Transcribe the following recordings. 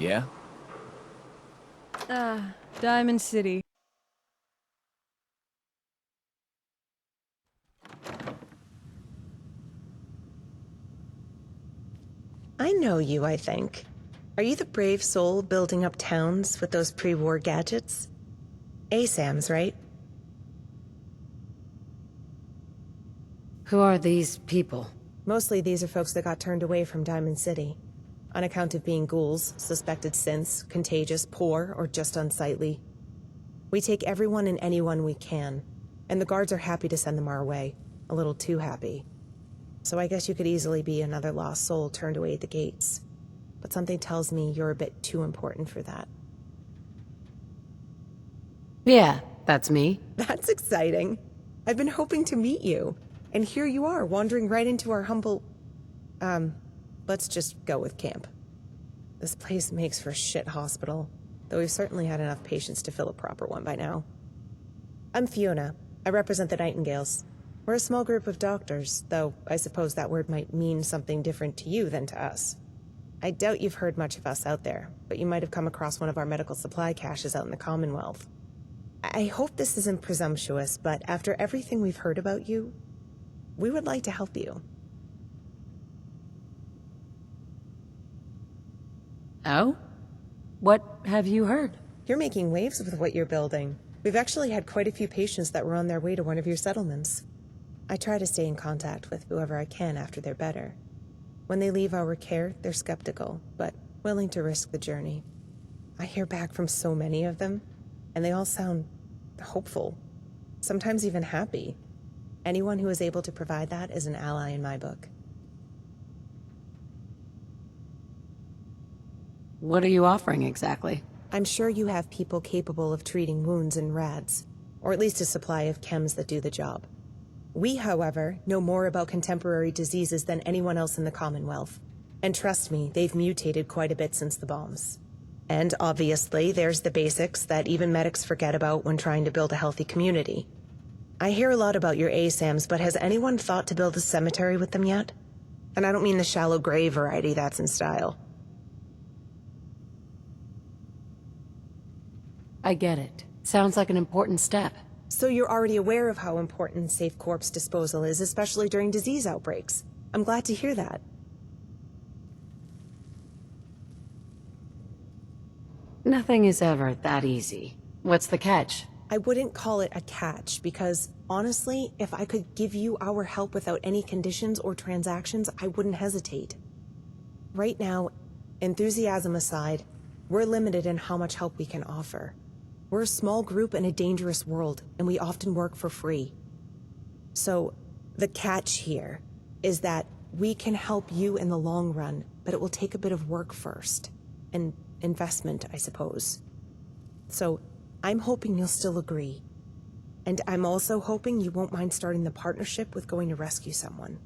Yeah? Diamond City. I know you, I think. Are you the brave soul building up towns with those pre-war gadgets? ASAMs, right? Who are these people? Mostly these are folks that got turned away from Diamond City. On account of being ghouls, suspected synths, contagious, poor, or just unsightly. We take everyone and anyone we can, and the guards are happy to send them our way. A little too happy. So I guess you could easily be another lost soul turned away at the gates. But something tells me you're a bit too important for that. Yeah, that's me. That's exciting. I've been hoping to meet you. And here you are, wandering right into our humble... let's just go with camp. This place makes for a shit hospital, though we've certainly had enough patients to fill a proper one by now. I'm Fiona. I represent the Nightingales. We're a small group of doctors, though I suppose that word might mean something different to you than to us. I doubt you've heard much of us out there, but you might have come across one of our medical supply caches out in the Commonwealth. I hope this isn't presumptuous, but after everything we've heard about you, we would like to help you. Oh? What have you heard? You're making waves with what you're building. We've actually had quite a few patients that were on their way to one of your settlements. I try to stay in contact with whoever I can after they're better. When they leave our care, they're skeptical, but willing to risk the journey. I hear back from so many of them, and they all sound hopeful, sometimes even happy. Anyone who is able to provide that is an ally in my book. What are you offering exactly? I'm sure you have people capable of treating wounds and rads, or at least a supply of chems that do the job. We, however, know more about contemporary diseases than anyone else in the Commonwealth. And trust me, they've mutated quite a bit since the bombs. And obviously, there's the basics that even medics forget about when trying to build a healthy community. I hear a lot about your ASAMs, but has anyone thought to build a cemetery with them yet? And I don't mean the shallow grave variety that's in style. I get it. Sounds like an important step. So you're already aware of how important safe corpse disposal is, especially during disease outbreaks. I'm glad to hear that. Nothing is ever that easy. What's the catch? I wouldn't call it a catch, because honestly, if I could give you our help without any conditions or transactions, I wouldn't hesitate. Right now, enthusiasm aside, we're limited in how much help we can offer. We're a small group in a dangerous world, and we often work for free. So, the catch here is that we can help you in the long run, but it will take a bit of work first. And investment, I suppose. So, I'm hoping you'll still agree. And I'm also hoping you won't mind starting the partnership with going to rescue someone.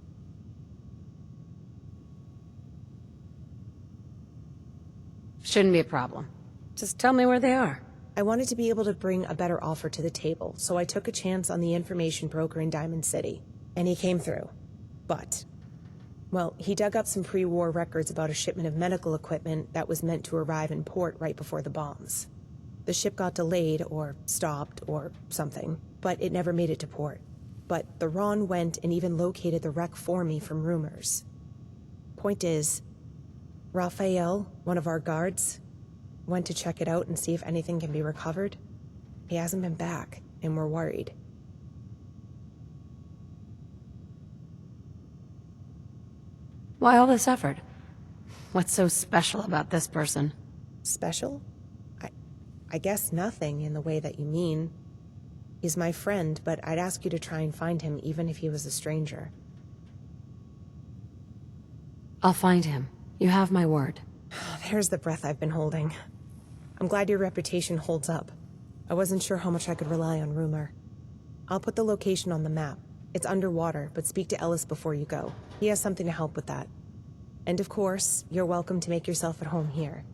Shouldn't be a problem. Just tell me where they are. I wanted to be able to bring a better offer to the table, so I took a chance on the information broker in Diamond City, and he came through. But, well, he dug up some pre-war records about a shipment of medical equipment that was meant to arrive in port right before the bombs. The ship got delayed, or stopped, or something, but it never made it to port. But the Ron went and even located the wreck for me from rumors. Point is, Raphael, one of our guards, went to check it out and see if anything can be recovered. He hasn't been back, and we're worried. Why all this effort? What's so special about this person? Special? I guess nothing in the way that you mean. He's my friend, but I'd ask you to try and find him even if he was a stranger. I'll find him. You have my word. There's the breath I've been holding. I'm glad your reputation holds up. I wasn't sure how much I could rely on rumor. I'll put the location on the map. It's underwater, but speak to Ellis before you go. He has something to help with that. And of course, you're welcome to make yourself at home here.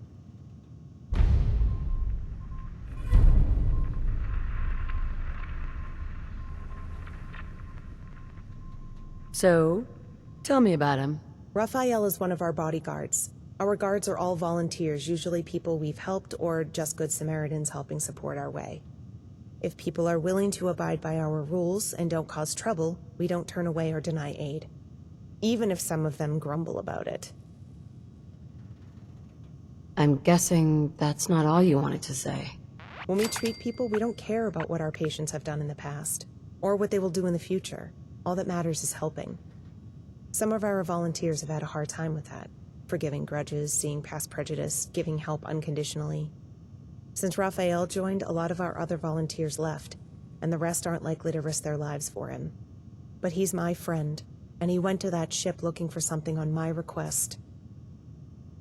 So, tell me about him. Raphael is one of our bodyguards. Our guards are all volunteers, usually people we've helped or just good Samaritans helping support our way. If people are willing to abide by our rules and don't cause trouble, we don't turn away or deny aid, even if some of them grumble about it. I'm guessing that's not all you wanted to say. When we treat people, we don't care about what our patients have done in the past, or what they will do in the future. All that matters is helping. Some of our volunteers have had a hard time with that, forgiving grudges, seeing past prejudice, giving help unconditionally. Since Raphael joined, a lot of our other volunteers left, and the rest aren't likely to risk their lives for him. But he's my friend, and he went to that ship looking for something on my request.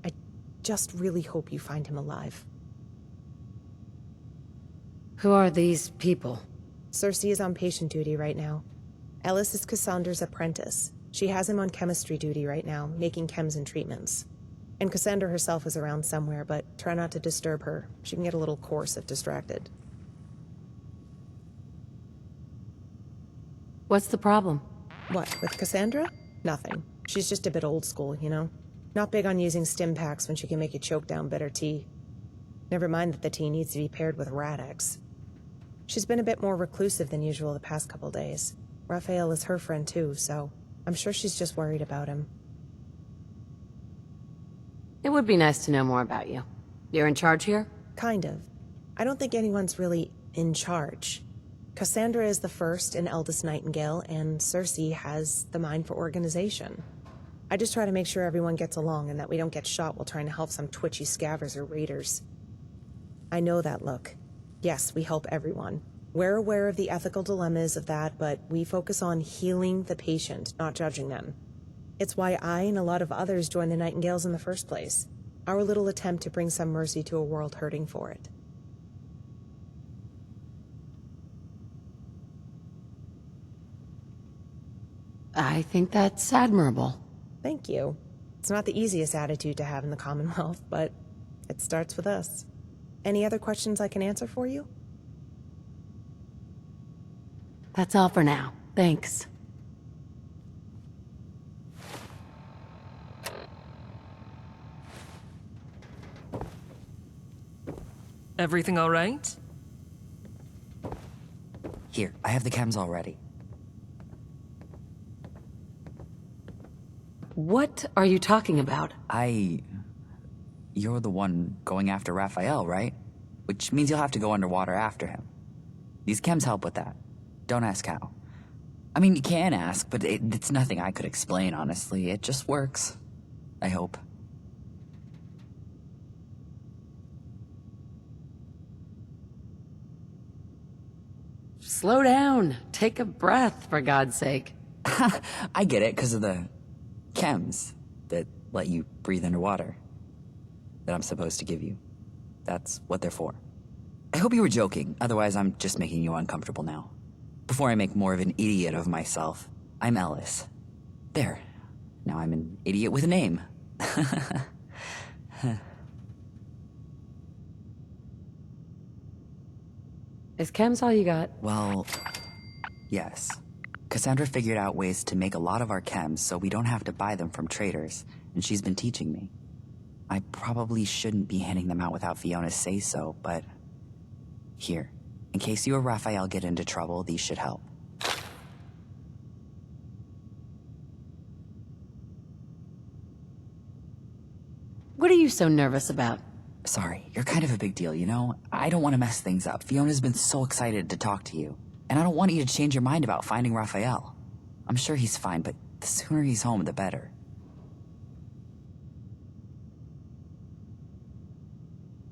I just really hope you find him alive. Who are these people? Cersei is on patient duty right now. Ellis is Cassandra's apprentice. She has him on chemistry duty right now, making chems and treatments. And Cassandra herself is around somewhere, but try not to disturb her. She can get a little coarse if distracted. What's the problem? What, with Cassandra? Nothing. She's just a bit old school, you know? Not big on using stim packs when she can make you choke down bitter tea. Never mind that the tea needs to be paired with Radix. She's been a bit more reclusive than usual the past couple days. Raphael is her friend too, so I'm sure she's just worried about him. It would be nice to know more about you. You're in charge here? Kind of. I don't think anyone's really in charge. Cassandra is the first and eldest Nightingale, and Cersei has the mind for organization. I just try to make sure everyone gets along and that we don't get shot while trying to help some twitchy scavvers or raiders. I know that look. Yes, we help everyone. We're aware of the ethical dilemmas of that, but we focus on healing the patient, not judging them. It's why I and a lot of others joined the Nightingales in the first place. Our little attempt to bring some mercy to a world hurting for it. I think that's admirable. Thank you. It's not the easiest attitude to have in the Commonwealth, but it starts with us. Any other questions I can answer for you? That's all for now. Thanks. Everything all right? Here, I have the chems already. What are you talking about? You're the one going after Raphael, right? Which means you'll have to go underwater after him. These chems help with that. Don't ask how. I mean, you can ask, but it's nothing I could explain, honestly. It just works. I hope. Slow down. Take a breath, for God's sake. I get it, because of the chems that let you breathe underwater. That I'm supposed to give you. That's what they're for. I hope you were joking, otherwise I'm just making you uncomfortable now. Before I make more of an idiot of myself, I'm Ellis. There. Now I'm an idiot with a name. Is chems all you got? Well, yes. Cassandra figured out ways to make a lot of our chems so we don't have to buy them from traders, and she's been teaching me. I probably shouldn't be handing them out without Fiona's say-so, but... Here, in case you or Raphael get into trouble, these should help. What are you so nervous about? Sorry, you're kind of a big deal, you know? I don't want to mess things up. Fiona's been so excited to talk to you. And I don't want you to change your mind about finding Raphael. I'm sure he's fine, but the sooner he's home, the better.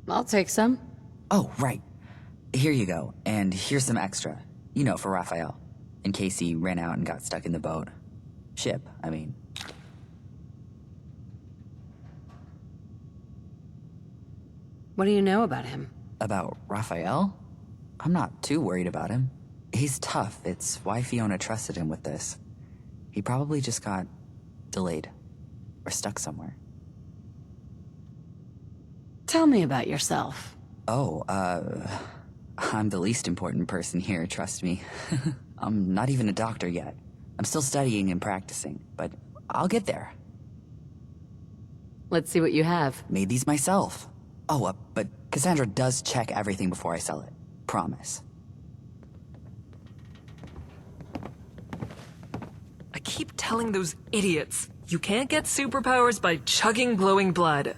I'll take some. Oh, right. Here you go, and here's some extra. You know, for Raphael. In case he ran out and got stuck in the boat. Ship, I mean. What do you know about him? About Raphael? I'm not too worried about him. He's tough. It's why Fiona trusted him with this. He probably just got delayed. Or stuck somewhere. Tell me about yourself. Oh, I'm the least important person here, trust me. I'm not even a doctor yet. I'm still studying and practicing, but I'll get there. Let's see what you have. Made these myself. Oh, but Cassandra does check everything before I sell it. Promise. I keep telling those idiots, you can't get superpowers by chugging glowing blood.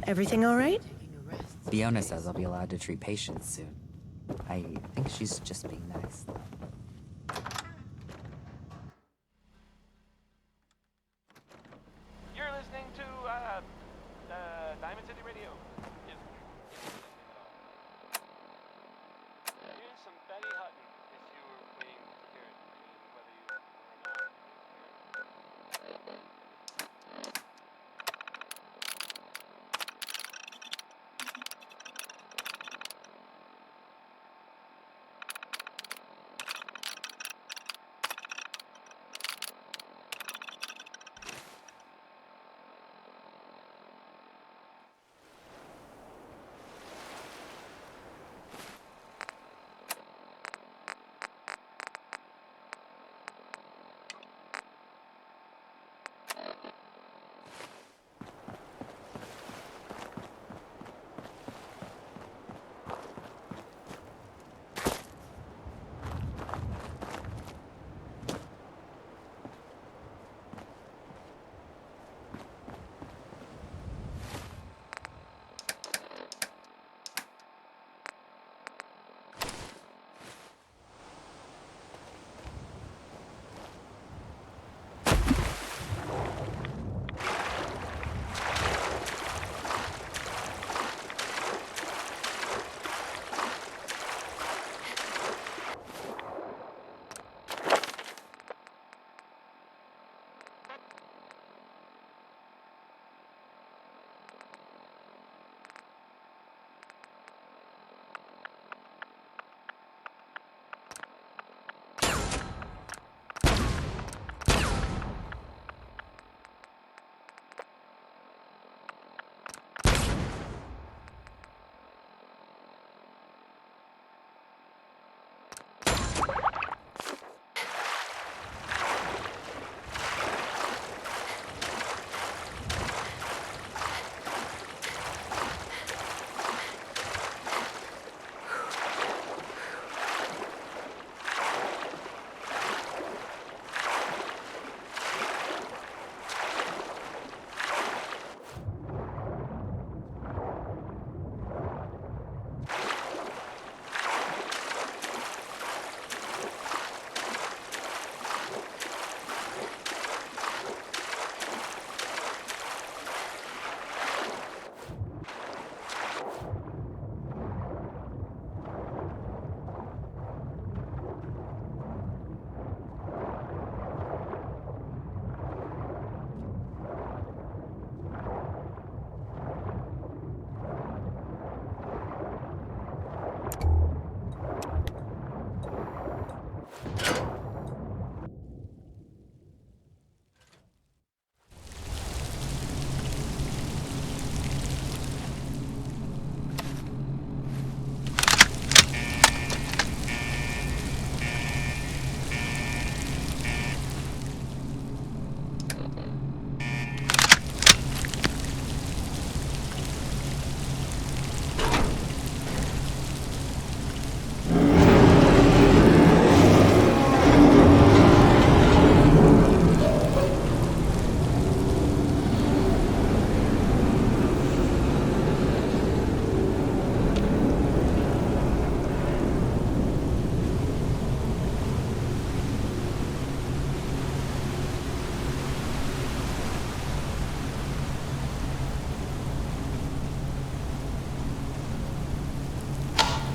Everything all right? Fiona says I'll be allowed to treat patients soon. I think she's just being nice. You're listening to Diamond City Radio. Here's some Betty Hutton, if you were waiting to hear it. I mean, whether you were or not.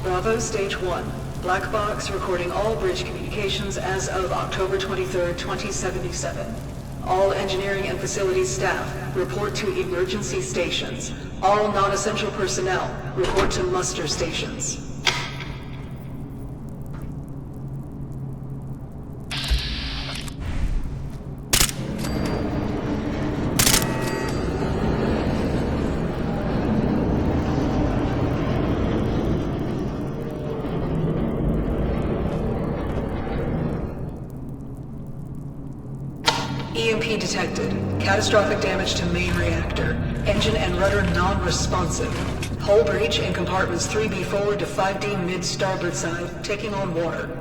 Bravo Stage 1. Black box recording all bridge communications as of October 23rd, 2077. All engineering and facilities staff report to emergency stations. All non-essential personnel report to muster stations. EVA detected. Catastrophic damage to main reactor. Engine and rudder non-responsive. Hull breach in compartments 3B forward to 5D mid starboard side, taking on water.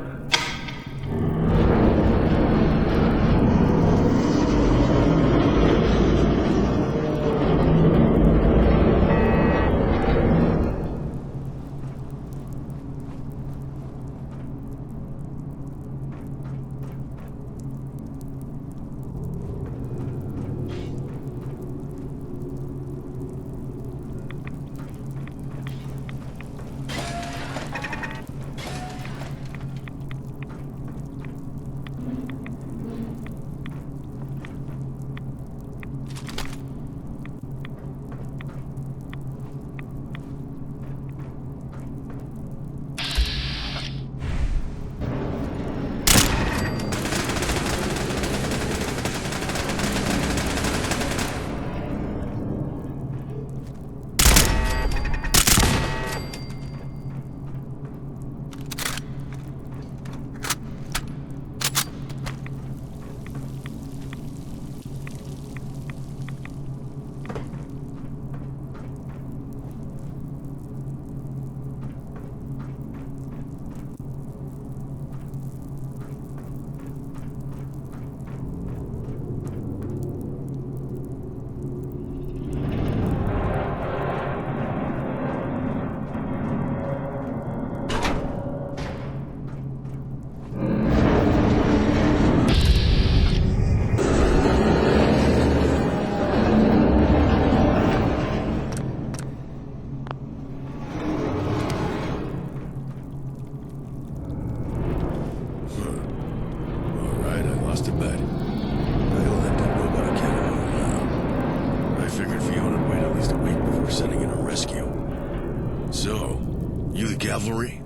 Cavalry?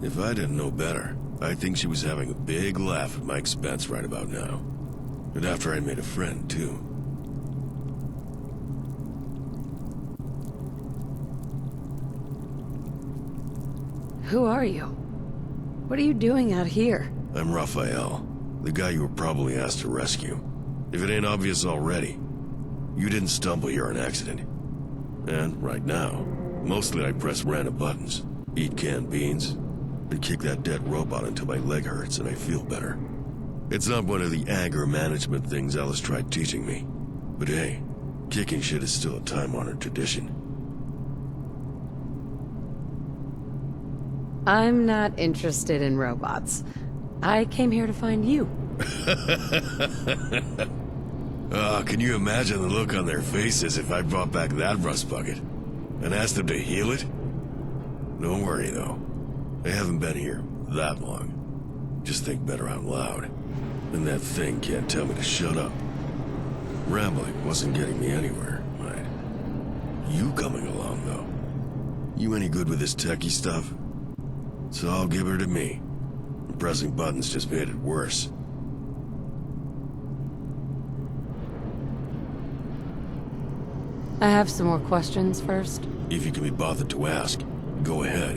If I didn't know better, I think she was having a big laugh at my expense right about now. And after I made a friend, too. Who are you? What are you doing out here? I'm Raphael, the guy you were probably asked to rescue. If it ain't obvious already, you didn't stumble here on accident. And right now, mostly I press random buttons. Eat canned beans, and kick that dead robot until my leg hurts and I feel better. It's not one of the anger management things Alice tried teaching me. But hey, kicking shit is still a time-honored tradition. I'm not interested in robots. I came here to find you. Can you imagine the look on their faces if I brought back that rust bucket and asked them to heal it? Don't worry, though. I haven't been here that long. Just think better out loud. And that thing can't tell me to shut up. Rambling wasn't getting me anywhere, right? You coming along, though. You any good with this techie stuff? So I'll give her to me. And pressing buttons just made it worse. I have some more questions first. If you can be bothered to ask. Go ahead.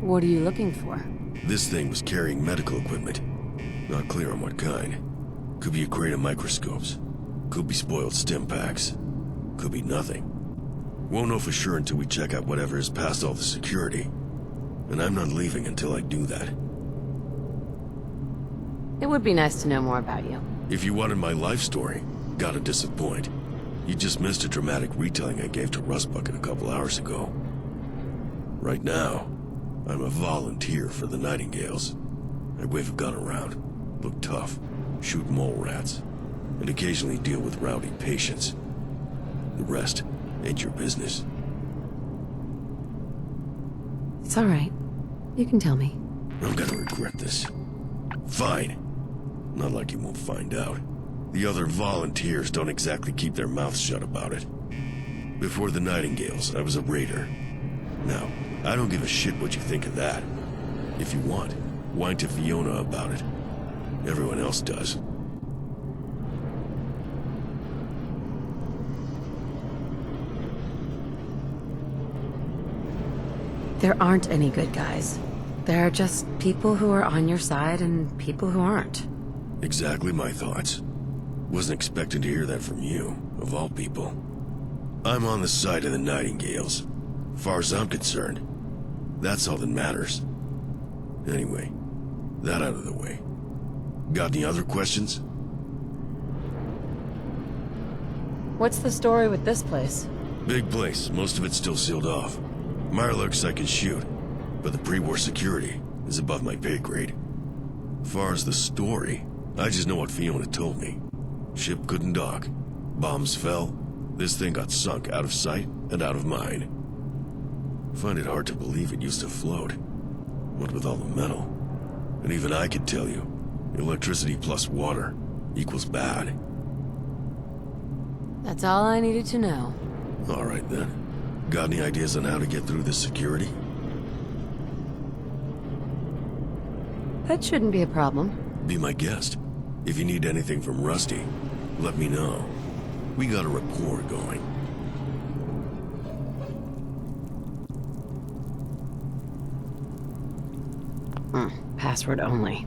What are you looking for? This thing was carrying medical equipment. Not clear on what kind. Could be a crate of microscopes. Could be spoiled stim packs. Could be nothing. Won't know for sure until we check out whatever is past all the security. And I'm not leaving until I do that. It would be nice to know more about you. If you wanted my life story, gotta disappoint. You just missed a dramatic retelling I gave to Rustbucket a couple hours ago. Right now, I'm a volunteer for the Nightingales. I wave a gun around, look tough, shoot mole rats, and occasionally deal with rowdy patients. The rest ain't your business. It's all right. You can tell me. I'm gonna regret this. Fine. Not like you won't find out. The other volunteers don't exactly keep their mouths shut about it. Before the Nightingales, I was a raider. Now, I don't give a shit what you think of that. If you want, whine to Fiona about it. Everyone else does. There aren't any good guys. There are just people who are on your side and people who aren't. Exactly my thoughts. Wasn't expecting to hear that from you, of all people. I'm on the side of the Nightingales. Far as I'm concerned, that's all that matters. Anyway, that out of the way. Got any other questions? What's the story with this place? Big place, most of it's still sealed off. Mirelurks I can shoot, but the pre-war security is above my pay grade. Far as the story, I just know what Fiona told me. Ship couldn't dock. Bombs fell. This thing got sunk out of sight and out of mind. Find it hard to believe it used to float. What with all the metal? And even I could tell you, electricity plus water equals bad. That's all I needed to know. All right then. Got any ideas on how to get through this security? That shouldn't be a problem. Be my guest. If you need anything from Rusty, let me know. We got a rapport going. Password only.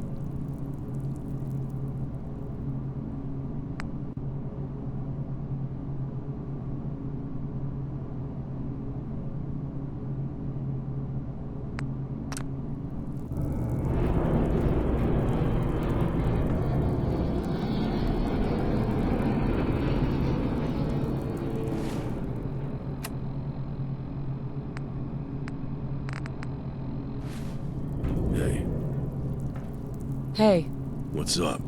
Hey, Hey, what's up?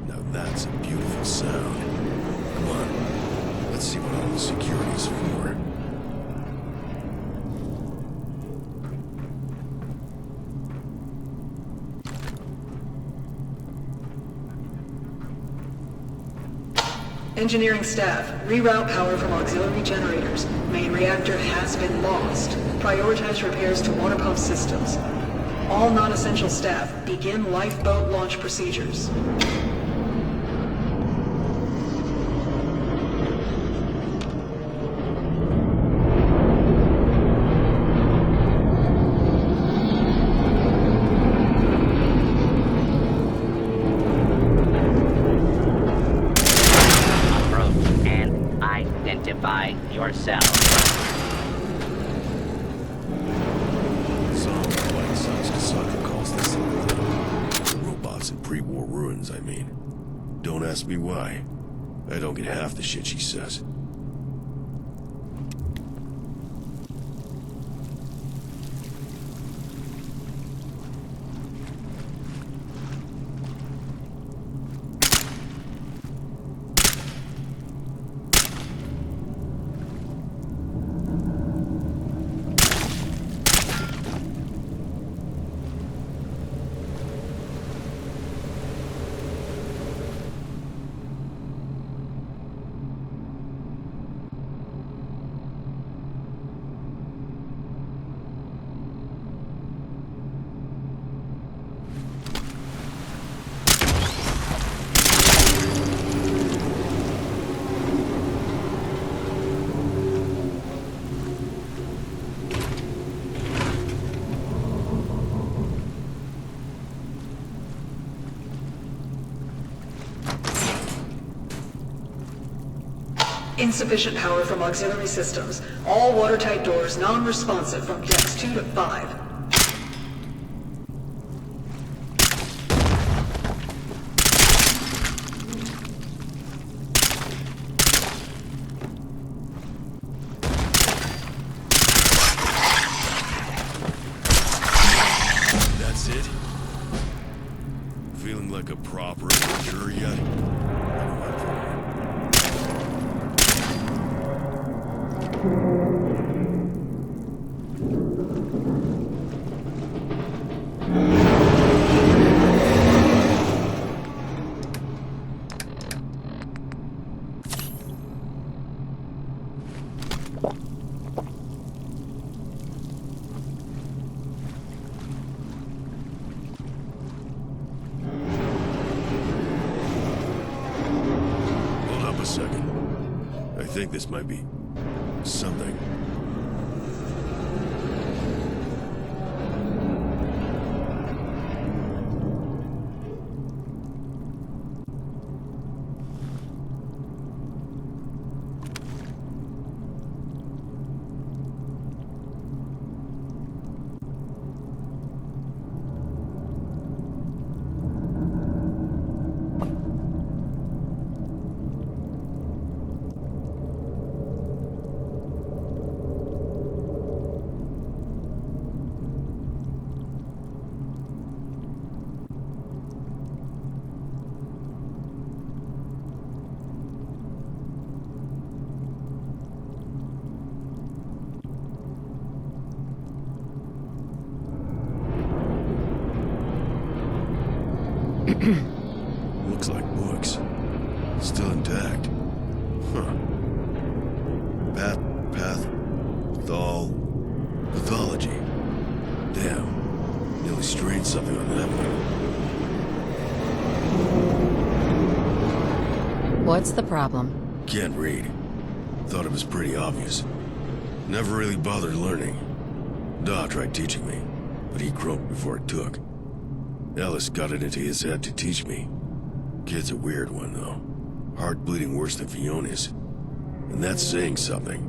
Now that's a beautiful sound. Come on, let's see what all the security's for. Engineering staff, reroute power from auxiliary generators. Main reactor has been lost. Prioritize repairs to water pump systems. All non-essential staff, begin lifeboat launch procedures. Approach and identify yourself. Some, like Sons Cassandra calls this thing. Robots in pre-war ruins, I mean. Don't ask me why. I don't get half the shit she says. Insufficient power from auxiliary systems. All watertight doors non-responsive from decks 2 to 5. Hold up a second. I think this might be something. Looks like books. Still intact. Huh. Pathology. Damn. Nearly strained something on that one. What's the problem? Can't read. Thought it was pretty obvious. Never really bothered learning. Da tried teaching me, but he croaked before it took. Ellis got it into his head to teach me. Kid's a weird one, though. Heart bleeding worse than Fiona's. And that's saying something.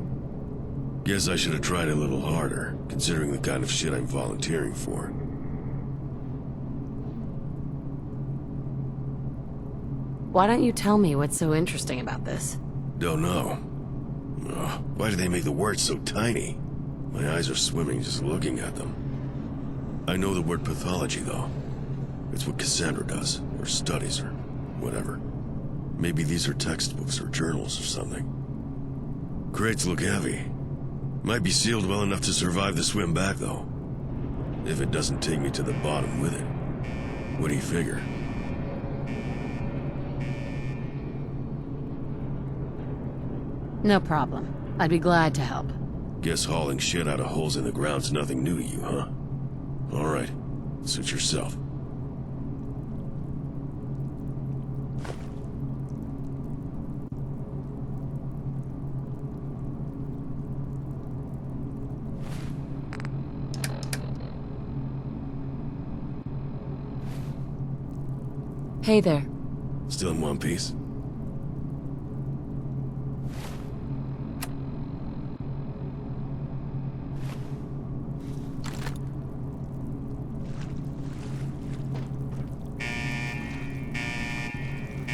Guess I should have tried a little harder, considering the kind of shit I'm volunteering for. Why don't you tell me what's so interesting about this? Don't know. Ugh, why do they make the words so tiny? My eyes are swimming just looking at them. I know the word pathology, though. It's what Cassandra does, or studies, or whatever. Maybe these are textbooks or journals or something. Crates look heavy. Might be sealed well enough to survive the swim back, though. If it doesn't take me to the bottom with it. What do you figure? No problem. I'd be glad to help. Guess hauling shit out of holes in the ground's nothing new to you, huh? Alright. Suit yourself. Hey there. Still in one piece?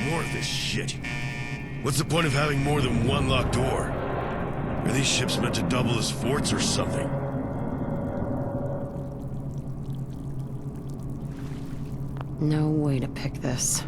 More of this shit. What's the point of having more than one locked door? Are these ships meant to double as forts or something? No way to pick this.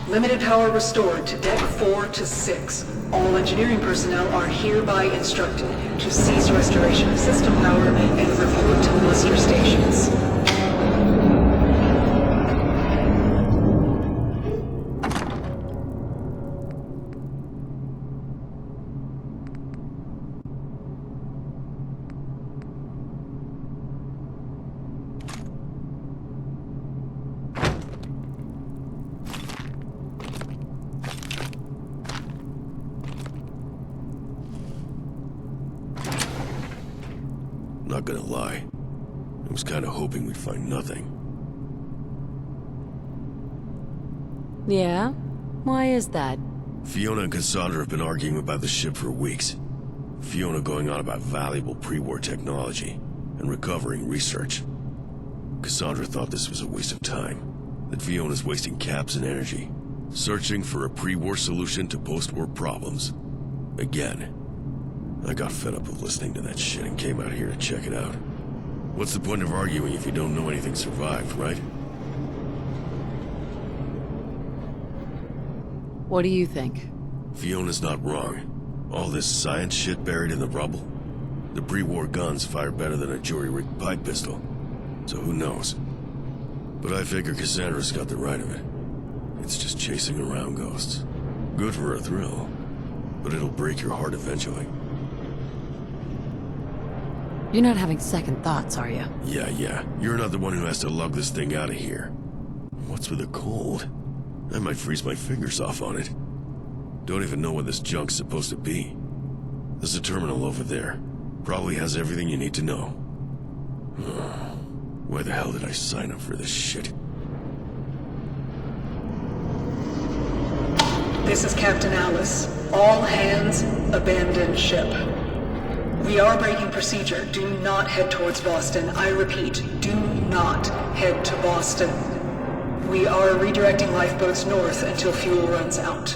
Limited power restored to Deck 4 to 6. All engineering personnel are hereby instructed to cease restoration of system power and report to muster stations. Not gonna lie. I was kinda hoping we'd find nothing. Yeah? Why is that? Fiona and Cassandra have been arguing about the ship for weeks. Fiona going on about valuable pre-war technology and recovering research. Cassandra thought this was a waste of time, that Fiona's wasting caps and energy, searching for a pre-war solution to post-war problems. Again. I got fed up of listening to that shit and came out here to check it out. What's the point of arguing if you don't know anything survived, right? What do you think? Fiona's not wrong. All this science shit buried in the rubble. The pre-war guns fire better than a jury-rigged pipe pistol. So who knows? But I figure Cassandra's got the right of it. It's just chasing around ghosts. Good for a thrill. But it'll break your heart eventually. You're not having second thoughts, are you? Yeah. You're not the one who has to lug this thing out of here. What's with the cold? I might freeze my fingers off on it. Don't even know what this junk's supposed to be. There's a terminal over there. Probably has everything you need to know. Why the hell did I sign up for this shit? This is Captain Alice. All hands, abandon ship. We are breaking procedure. Do not head towards Boston. I repeat, do not head to Boston. We are redirecting lifeboats north until fuel runs out.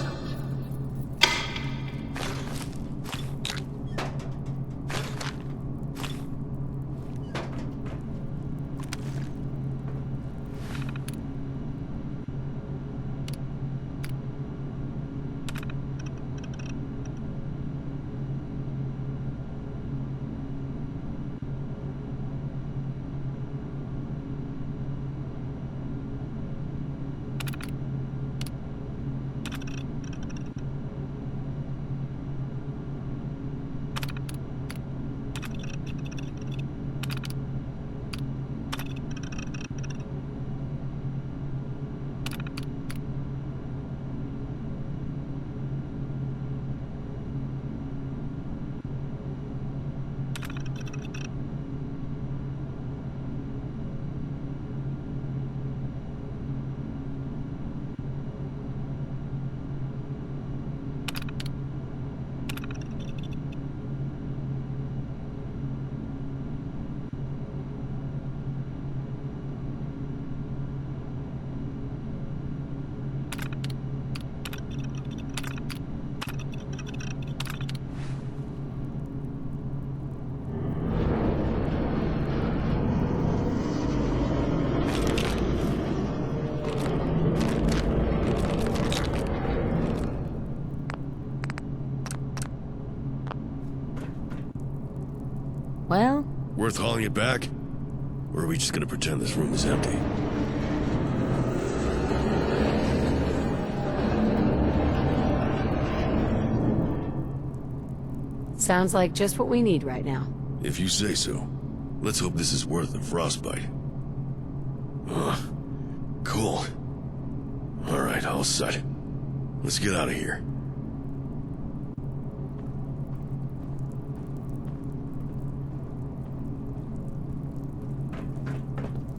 Well, Worth hauling it back? Or are we just gonna pretend this room is empty? sounds like just what we need right now. If you say so. Let's hope this is worth the frostbite. Ugh. Cool. Alright, all set. Let's get out of here.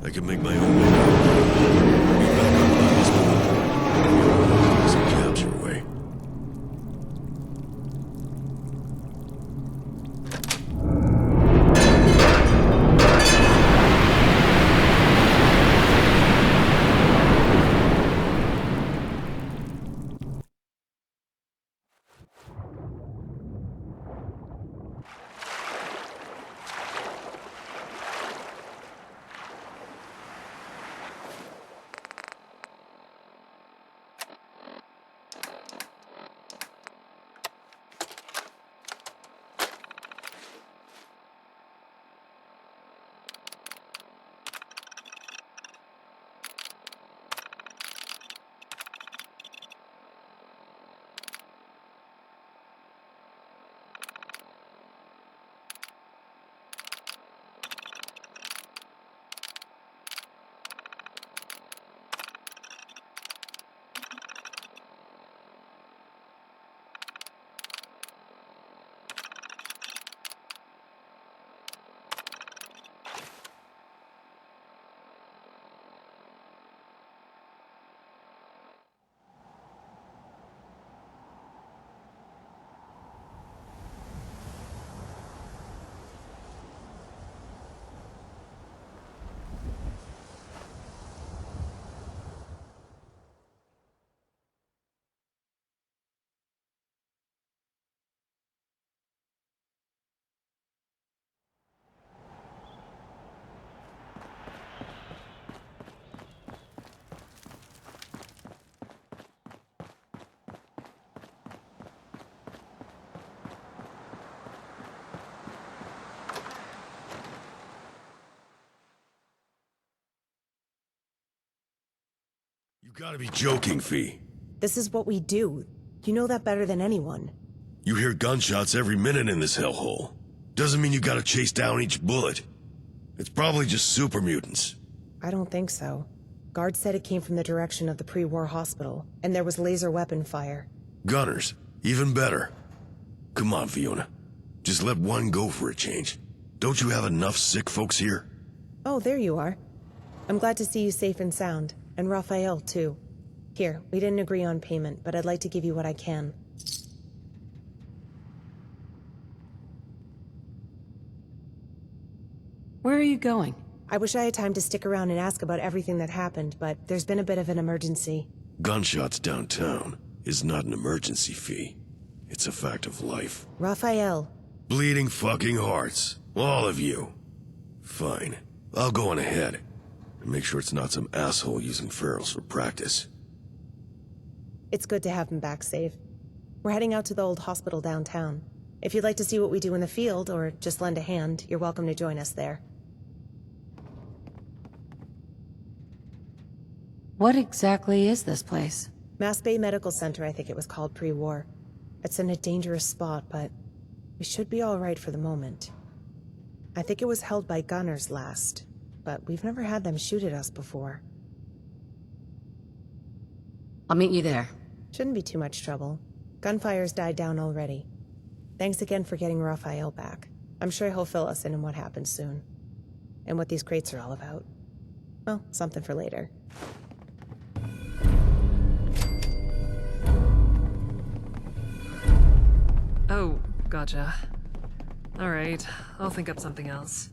I can make my own way down. Be back on Bobby's boat. Some capture away. Gotta be joking, Fee. This is what we do. You know that better than anyone. You hear gunshots every minute in this hellhole. Doesn't mean you gotta chase down each bullet. It's probably just super mutants. I don't think so. Guards said it came from the direction of the pre-war hospital, and there was laser weapon fire. Gunners, even better. Come on, Fiona. Just let one go for a change. Don't you have enough sick folks here? Oh, there you are. I'm glad to see you safe and sound, and Raphael, too. Here, we didn't agree on payment, but I'd like to give you what I can. Where are you going? I wish I had time to stick around and ask about everything that happened, but there's been a bit of an emergency. Gunshots downtown is not an emergency, Fee. It's a fact of life. Raphael. Bleeding fucking hearts. All of you. Fine. I'll go on ahead. And make sure it's not some asshole using ferals for practice. It's good to have him back safe. We're heading out to the old hospital downtown. If you'd like to see what we do in the field, or just lend a hand, you're welcome to join us there. What exactly is this place? Mass Bay Medical Center, I think it was called pre-war. It's in a dangerous spot, but we should be all right for the moment. I think it was held by gunners last, but we've never had them shoot at us before. I'll meet you there. Shouldn't be too much trouble. Gunfire's died down already. Thanks again for getting Raphael back. I'm sure he'll fill us in on what happens soon. And what these crates are all about. Well, something for later. Oh, gotcha. Alright, I'll think up something else.